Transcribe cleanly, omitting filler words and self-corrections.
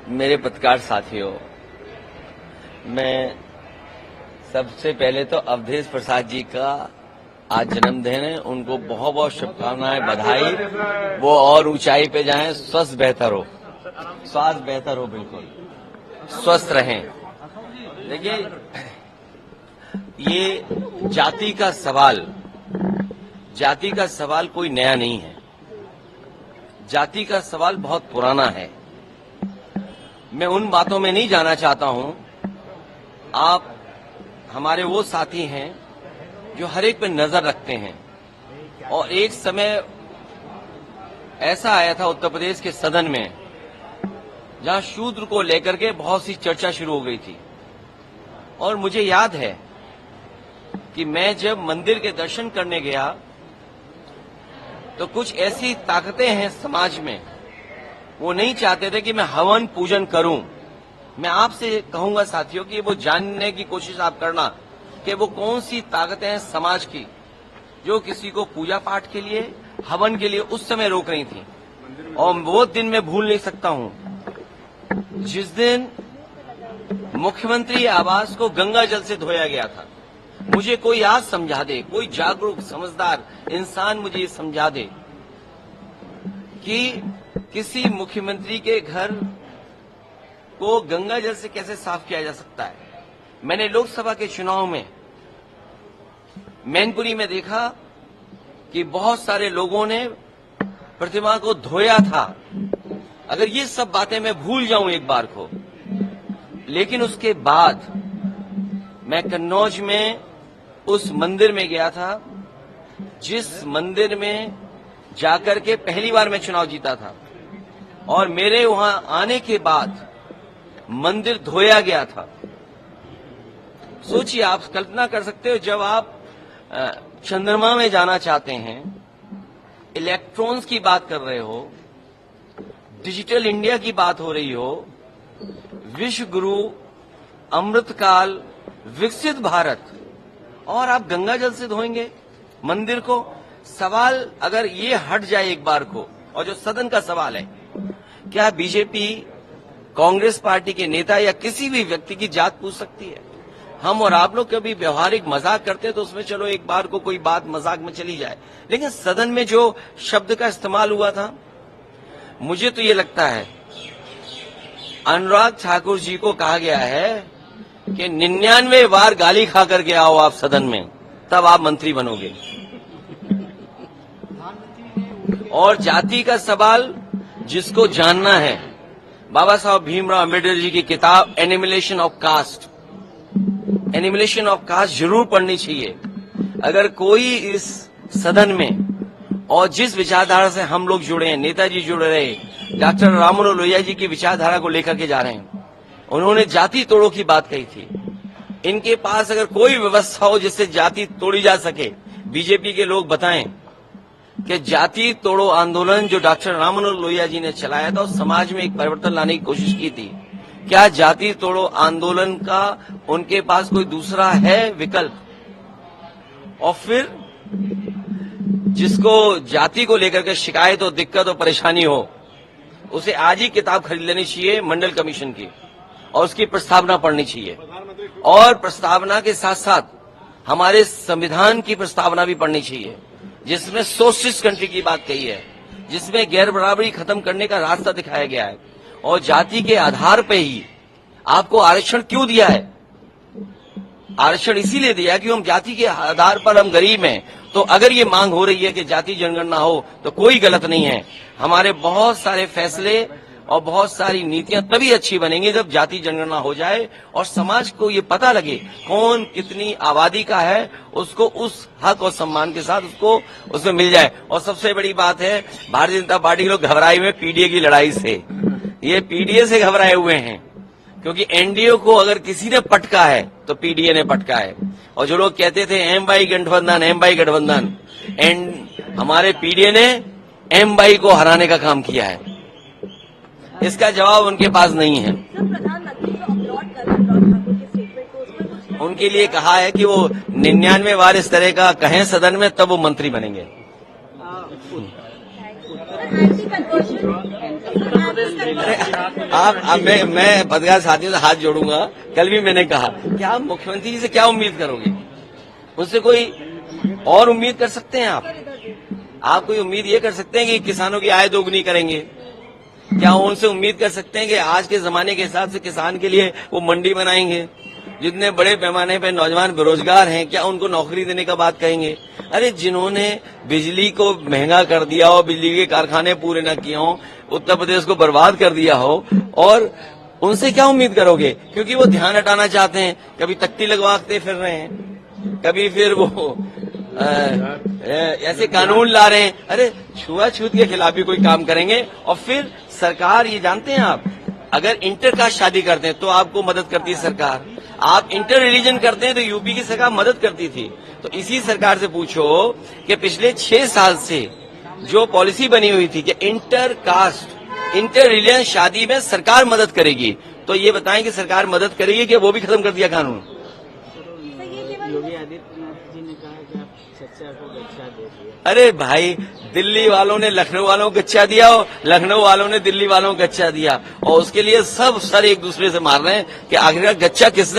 मेरे पत्रकार साथियों, मैं सबसे पहले तो अवधेश प्रसाद जी का आज जन्मदिन है, उनको बहुत बहुत शुभकामनाएं, बधाई। वो और ऊंचाई पे जाएं, स्वास्थ्य बेहतर हो, बिल्कुल स्वस्थ रहें। देखिए, ये जाति का सवाल कोई नया नहीं है। जाति का सवाल बहुत पुराना है। मैं उन बातों में नहीं जाना चाहता हूं। आप हमारे वो साथी हैं जो हर एक पे नजर रखते हैं, और एक समय ऐसा आया था उत्तर प्रदेश के सदन में जहां शूद्र को लेकर के बहुत सी चर्चा शुरू हो गई थी। और मुझे याद है कि मैं जब मंदिर के दर्शन करने गया तो कुछ ऐसी ताकतें हैं समाज में, वो नहीं चाहते थे कि मैं हवन पूजन करूं। मैं आपसे कहूंगा साथियों कि वो जानने की कोशिश आप करना कि वो कौन सी ताकतें हैं समाज की जो किसी को पूजा पाठ के लिए, हवन के लिए उस समय रोक रही थी। और वो दिन मैं भूल नहीं सकता हूं जिस दिन मुख्यमंत्री आवास को गंगा जल से धोया गया था। मुझे कोई आज समझा दे, कोई जागरूक समझदार इंसान मुझे ये समझा दे कि किसी मुख्यमंत्री के घर को गंगा जल से कैसे साफ किया जा सकता है। मैंने लोकसभा के चुनाव में मैनपुरी में देखा कि बहुत सारे लोगों ने प्रतिमा को धोया था। अगर ये सब बातें मैं भूल जाऊं एक बार को, लेकिन उसके बाद मैं कन्नौज में उस मंदिर में गया था जिस मंदिर में जाकर के पहली बार मैं चुनाव जीता था, और मेरे वहां आने के बाद मंदिर धोया गया था। सोचिए, आप कल्पना कर सकते हो, जब आप चंद्रमा में जाना चाहते हैं, इलेक्ट्रॉन्स की बात कर रहे हो, डिजिटल इंडिया की बात हो रही हो, विश्व गुरु, अमृतकाल, विकसित भारत, और आप गंगा जल से धोएंगे मंदिर को। सवाल अगर ये हट जाए एक बार को, और जो सदन का सवाल है, क्या बीजेपी, कांग्रेस पार्टी के नेता या किसी भी व्यक्ति की जात पूछ सकती है? हम और आप लोग कभी व्यवहारिक मजाक करते हैं तो उसमें चलो एक बार को कोई बात मजाक में चली जाए, लेकिन सदन में जो शब्द का इस्तेमाल हुआ था, मुझे तो ये लगता है अनुराग ठाकुर जी को कहा गया है कि 99 बार गाली खा करके आओ आप सदन में, तब आप मंत्री बनोगे। और जाति का सवाल जिसको जानना है, बाबा साहब भीमराव अम्बेडकर जी की किताब एनिमिलेशन ऑफ कास्ट जरूर पढ़नी चाहिए। अगर कोई इस सदन में, और जिस विचारधारा से हम लोग जुड़े हैं, नेताजी जुड़े रहे, डॉक्टर राममनोहर लोहिया जी की विचारधारा को लेकर के जा रहे हैं, उन्होंने जाति तोड़ो की बात कही थी। इनके पास अगर कोई व्यवस्था हो जिससे जाति तोड़ी जा सके, बीजेपी के लोग बताएं कि जाति तोड़ो आंदोलन जो डॉक्टर राममनोहर लोहिया जी ने चलाया था, उस समाज में एक परिवर्तन लाने की कोशिश की थी। क्या जाति तोड़ो आंदोलन का उनके पास कोई दूसरा है विकल्प? और फिर जिसको जाति को लेकर के शिकायत हो, दिक्कत हो, परेशानी हो, उसे आज ही किताब खरीद लेनी चाहिए मंडल कमीशन की, और उसकी प्रस्तावना पढ़नी चाहिए। और प्रस्तावना के साथ साथ हमारे संविधान की प्रस्तावना भी पढ़नी चाहिए, जिसमें सोशलिस्ट कंट्री की बात कही है, जिसमें गैर बराबरी खत्म करने का रास्ता दिखाया गया है। और जाति के आधार पे ही आपको आरक्षण क्यों दिया है? आरक्षण इसीलिए दिया कि हम जाति के आधार पर हम गरीब हैं। तो अगर ये मांग हो रही है कि जाति जनगणना हो तो कोई गलत नहीं है। हमारे बहुत सारे फैसले और बहुत सारी नीतियां तभी अच्छी बनेंगी जब जाति जनगणना हो जाए और समाज को ये पता लगे कौन कितनी आबादी का है, उसको उस हक और सम्मान के साथ उसको उसमें मिल जाए। और सबसे बड़ी बात है, भारतीय जनता पार्टी के लोग घबराए हुए पीडीए की लड़ाई से। ये पीडीए से घबराए हुए हैं, क्योंकि एनडीए को अगर किसी ने पटका है तो पीडीए ने पटका है। और जो लोग कहते थे एम बाई गठबंधन, हमारे पीडीए ने एम बाई को हराने का काम किया है। इसका जवाब उनके पास नहीं है। उनके लिए कहा है कि वो 99 बार इस तरह का कहें सदन में, तब वो मंत्री बनेंगे। आप मैं पत्रकार साथियों से हाथ जोड़ूंगा। कल भी मैंने कहा कि आप मुख्यमंत्री जी से क्या उम्मीद करोगे, उनसे कोई और उम्मीद कर सकते हैं आप कोई उम्मीद ये कर सकते हैं कि किसानों की आय दोगुनी करेंगे? क्या उनसे उम्मीद कर सकते हैं कि आज के जमाने के हिसाब से किसान के लिए वो मंडी बनाएंगे? जितने बड़े पैमाने पे नौजवान बेरोजगार हैं, क्या उनको नौकरी देने का बात कहेंगे? अरे जिन्होंने बिजली को महंगा कर दिया हो, बिजली के कारखाने पूरे न किए हों, उत्तर प्रदेश को बर्बाद कर दिया हो, और उनसे क्या उम्मीद करोगे? क्योंकि वो ध्यान हटाना चाहते हैं, कभी तख्ती लगवाते फिर रहे हैं, कभी फिर वो ऐसे कानून ला रहे हैं। अरे छुआछूत के खिलाफ भी कोई काम करेंगे? और फिर सरकार, ये जानते हैं आप, अगर इंटर कास्ट शादी करते हैं तो आपको मदद करती है सरकार, आप इंटर रिलीजन करते हैं तो यूपी की सरकार मदद करती थी। तो इसी सरकार से पूछो कि पिछले 6 साल से जो पॉलिसी बनी हुई थी कि इंटर कास्ट इंटर रिलीजन शादी में सरकार मदद करेगी, तो ये बताएं कि सरकार मदद करेगी कि वो भी खत्म कर दिया कानून? योगी आदित्यनाथ जी ने कहा कि आप चर्चा को गच्चा दे दिया। अरे भाई, दिल्ली वालों ने लखनऊ वालों को गच्चा दिया हो, लखनऊ वालों ने दिल्ली वालों को गच्चा दिया, और उसके लिए सब सर एक दूसरे से मार रहे हैं कि आखिरकार गच्चा किसने